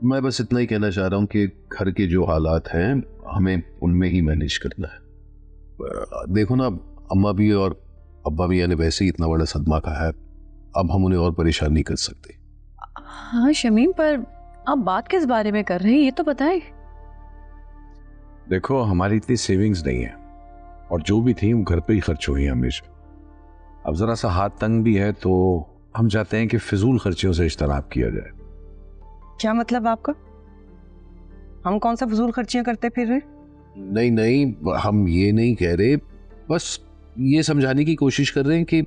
मैं बस इतना ही कहना चाह रहा हूँ कि घर के जो हालात हैं हमें उनमें ही मैनेज करना है। देखो ना, अम्मा भी और अब्बा भी ने वैसे ही इतना बड़ा सदमा खाया है, अब हम उन्हें और परेशान नहीं कर सकते। हाँ शमीम, पर आप बात किस बारे में कर रहे हैं ये तो बताएं। देखो, हमारी इतनी सेविंग्स नहीं है और जो भी थी वो घर पे ही खर्च हुई है हमेशा। अब जरा सा हाथ तंग भी है तो हम चाहते हैं कि फिजूल खर्चियों से इज्तनाब किया जाए। क्या मतलब आपका? हम कौन सा फजूल खर्चियां करते फिर रहे? नहीं नहीं, हम ये नहीं कह रहे, बस ये समझाने की कोशिश कर रहे हैं कि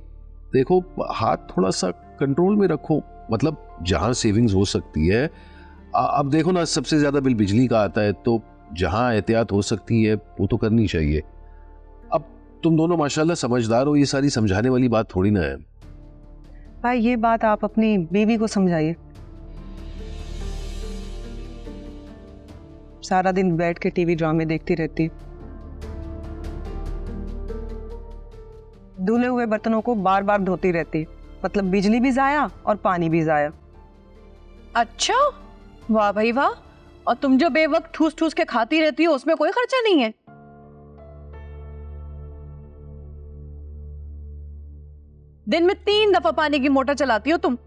देखो, हाथ थोड़ा सा कंट्रोल में रखो। मतलब जहां सेविंग्स हो सकती है, अब देखो ना, सबसे ज्यादा बिल बिजली का आता है, तो जहां एहतियात हो सकती है वो तो करनी चाहिए। अब तुम दोनों माशाल्लाह समझदार हो, ये सारी समझाने वाली बात थोड़ी ना है। भाई ये बात आप अपनी बीवी को समझाइए। सारा दिन बैठ के टीवी ड्रामे देखती रहती, धुले हुए बर्तनों को बार बार धोती रहती, मतलब बिजली भी जाया और पानी भी जाया। अच्छा, वाह भाई वाह। और तुम जो बेवक्त ठूस ठूस के खाती रहती हो उसमें कोई खर्चा नहीं है? दिन में 3 दफा पानी की मोटर चलाती हो तुम।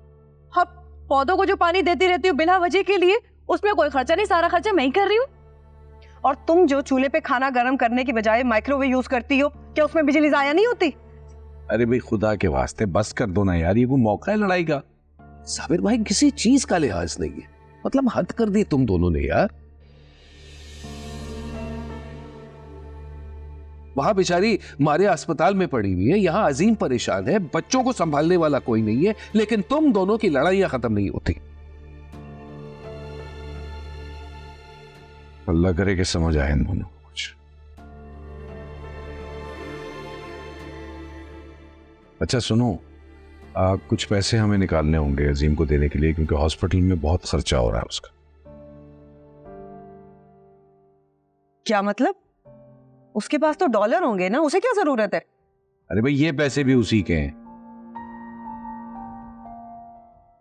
हाँ, पौधों को जो पानी देती रहती हो बिना वजह के लिए, उसमें कोई खर्चा नहीं, सारा खर्चा मैं ही कर रही हूँ। और तुम जो चूल्हे पे खाना गर्म करने की बजाय माइक्रोवेव यूज करती हो, क्या उसमें बिजली जाया नहीं होती? अरे भाई, खुदा के वास्ते बस कर दो ना यार, ये कोई मौका है लड़ाई का? साबिर भाई, किसी चीज का लिहाज नहीं है, मतलब हद कर दी तुम दोनों ने यार। वहां बेचारी मारे अस्पताल में पड़ी हुई है, यहाँ अजीम परेशान है, बच्चों को संभालने वाला कोई नहीं है, लेकिन तुम दोनों की लड़ाइयां खत्म नहीं होती। अल्लाह करे कि समझ आए इन दोनों को कुछ। अच्छा सुनो, कुछ पैसे हमें निकालने होंगे अजीम को देने के लिए, क्योंकि हॉस्पिटल में बहुत खर्चा हो रहा है उसका। क्या मतलब? उसके पास तो डॉलर होंगे ना, उसे क्या जरूरत है? अरे भाई, ये पैसे भी उसी के हैं।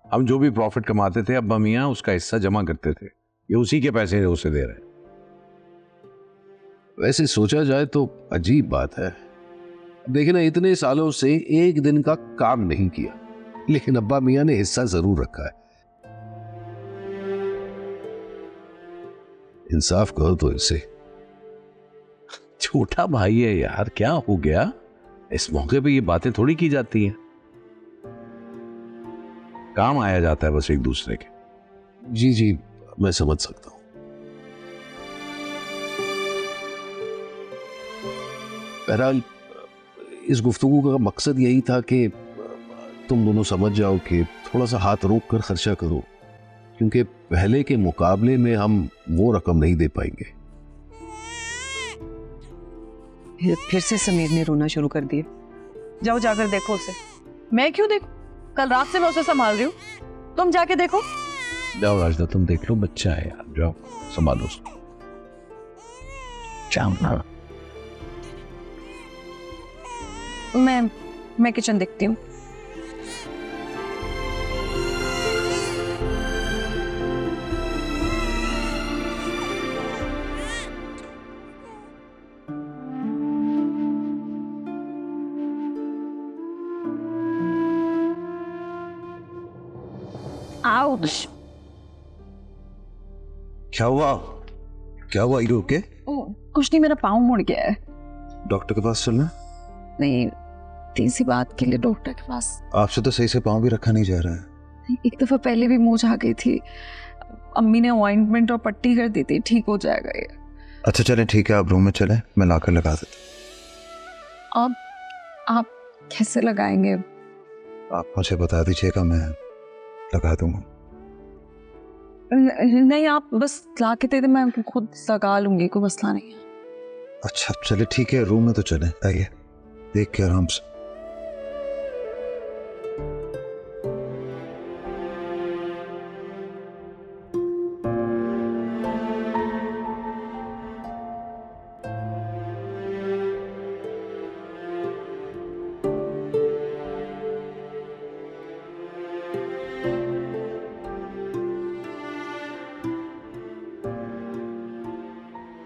हम जो भी प्रॉफिट कमाते थे अब्बा मियां उसका हिस्सा जमा करते थे, ये उसी के पैसे उसे दे रहे हैं। वैसे सोचा जाए तो अजीब बात है। देखिए ना, इतने सालों से एक दिन का काम नहीं किया, लेकिन अब्बा मियां ने हिस्सा जरूर रखा है। इंसाफ करो तो इसे। छोटा भाई है यार, क्या हो गया? इस मौके पे ये बातें थोड़ी की जाती हैं, काम आया जाता है बस एक दूसरे के। जी जी, मैं समझ सकता हूं। बहरहाल, इस गुफ्तगू का मकसद यही था कि तुम दोनों समझ जाओ कि थोड़ा सा हाथ रोक कर खर्चा करो, क्योंकि पहले के मुकाबले में हम वो रकम नहीं दे पाएंगे। फिर से समीर ने रोना शुरू कर दिया। जाओ जाकर देखो उसे। मैं क्यों देखूं? कल रात से मैं उसे संभाल रही हूँ, तुम जाके देखो। जाओ राजदा, तुम देख लो, बच्चा है यार, जाओ संभालो उसको। जाओ। मैं किचन देखती हूँ। आउच। क्या हुआ? क्या हुआ? You okay? कुछ नहीं, मेरा पाँव मुड़ गया है। डॉक्टर के पास चलना? नहीं, तीसरी बात के लिए डॉक्टर के पास। आपसे तो सही से पाँव भी रखा नहीं जा रहा है। एक दफा पहले भी मोच आ गई थी, अम्मी ने ऑइंटमेंट और पट्टी कर दी थी, ठीक हो जाएगा ये। अच्छा चलें, ठीक है, आप रूम में चलें, मैं लाकर लगा देता अब आप कैसे लगाएंगे? हूँ। आप मुझे बता दीजिएगा, मैं लगा दूंगा। नहीं, आप बस ला के दे दे, मैं खुद लगा लूंगी, कोई मसला नहीं है। अच्छा चले, ठीक है, रूम में तो चलें, आइए, देख के आराम से।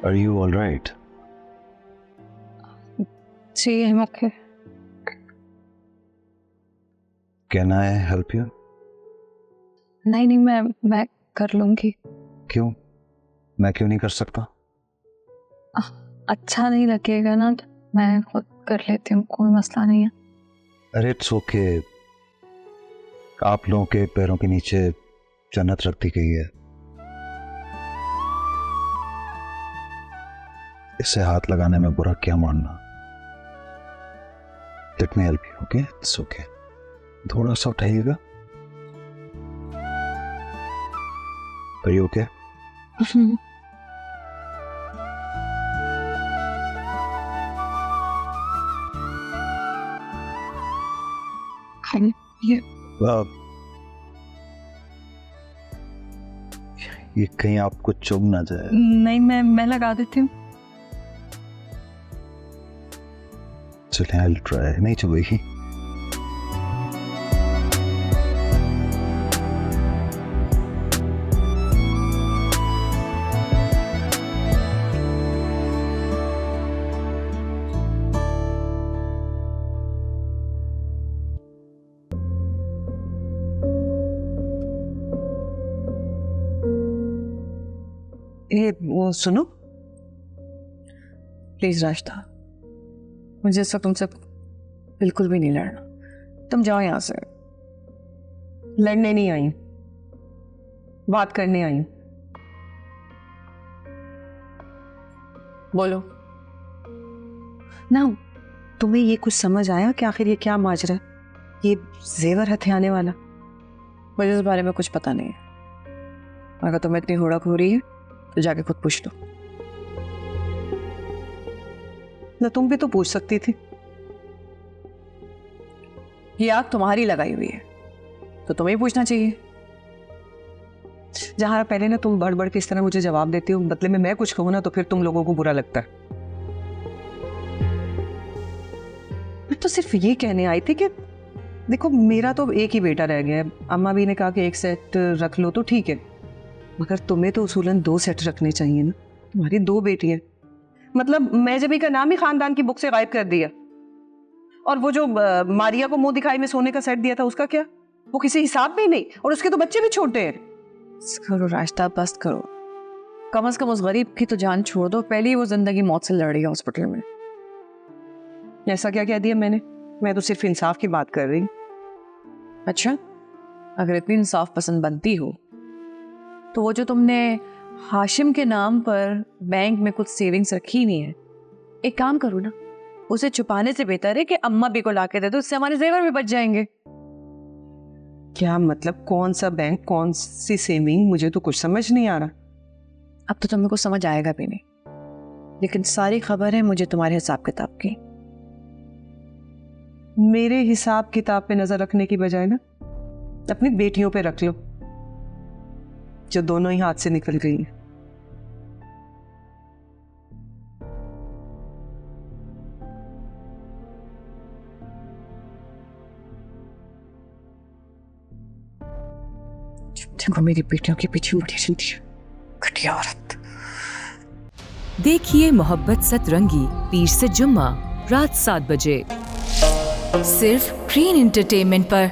Are you all right? Ji I'm okay. Can I help you? नहीं मैं कर लूंगी. क्यों? मैं क्यों नहीं कर सकता? अच्छा नहीं लगेगा ना तो मैं खुद कर लेती हूँ, कोई मसला नहीं है. अरे इट्स ओके. आप लोगों के पैरों के नीचे जन्नत रख दी गई है. इसे हाथ लगाने में बुरा क्या मानना. Let me help you. Okay, it's okay. थोड़ा सा उठाइएगा. Are you okay? ये कहीं आपको चुभ ना जाए. नहीं मैं लगा देती हूँ. चलिए I'll try. नहीं चुभेगी. ये वो सुनो, प्लीज राशिदा, मुझे इस वक्त तुमसे बिल्कुल भी नहीं लड़ना. तुम जाओ यहाँ से. लड़ने नहीं आई, बात करने आई. बोलो. ना तुम्हें ये कुछ समझ आया कि आखिर ये क्या माजरा है, ये जेवर हथियाने वाला? मुझे इस बारे में कुछ पता नहीं है. अगर तुम्हें इतनी होड़ा हो रही है तो जाके खुद पूछ लो. ना तुम भी तो पूछ सकती थी. ये आग तुम्हारी लगाई हुई है तो तुम्हें ही पूछना चाहिए. जहां पहले ना तुम बढ़ बढ़ के इस तरह मुझे जवाब देती हो, बदले में मैं कुछ कहूँ ना तो फिर तुम लोगों को बुरा लगता है. मैं तो सिर्फ ये कहने आई थी कि देखो मेरा तो एक ही बेटा रह गया है. अम्मा भी ने कहा कि एक सेट रख लो तो ठीक है, मगर तुम्हें तो उसूलन 2 सेट रखने चाहिए ना. तुम्हारी 2 बेटियां, मतलब मैं जब का नाम ही खानदान की बुक से गायब कर दिया. और वो जो मारिया को मुंह दिखाई में सोने का सेट दिया था उसका क्या? वो किसी हिसाब में ही नहीं, और उसके तो बच्चे भी छोटे हैं. बस करो राशिदा, बस करो. कम से कम उस गरीब की तो जान छोड़ दो. पहले ही वो जिंदगी मौत से लड़ रही है हॉस्पिटल में. ऐसा क्या कह दिया मैंने? मैं तो सिर्फ इंसाफ की बात कर रही. अच्छा, अगर इतनी इंसाफ पसंद बनती हो तो वो जो तुमने हाशिम के नाम पर बैंक में कुछ सेविंग्स रखी नहीं है, एक काम करो ना, उसे छुपाने से बेहतर है कि अम्मा भी को लाके दे दो. इससे हमारे जेवर भी बच जाएंगे. क्या मतलब? कौन सा बैंक, कौन सी सेविंग? मुझे तो कुछ समझ नहीं आ रहा. अब तो तुम्हें कुछ समझ आएगा भी नहीं, लेकिन सारी खबर है मुझे तुम्हारे हिसाब किताब की. मेरे हिसाब किताब पे नजर रखने की बजाय ना अपनी बेटियों पे रख लो, जो दोनों ही हाथ से निकल गई हैं. देखो मेरी बेटियों के पीछे मुड़ी रहती है, घटिया औरत. देखिए मोहब्बत सतरंगी पीर से जुम्मा रात 7 बजे सिर्फ ग्रीन एंटरटेनमेंट पर.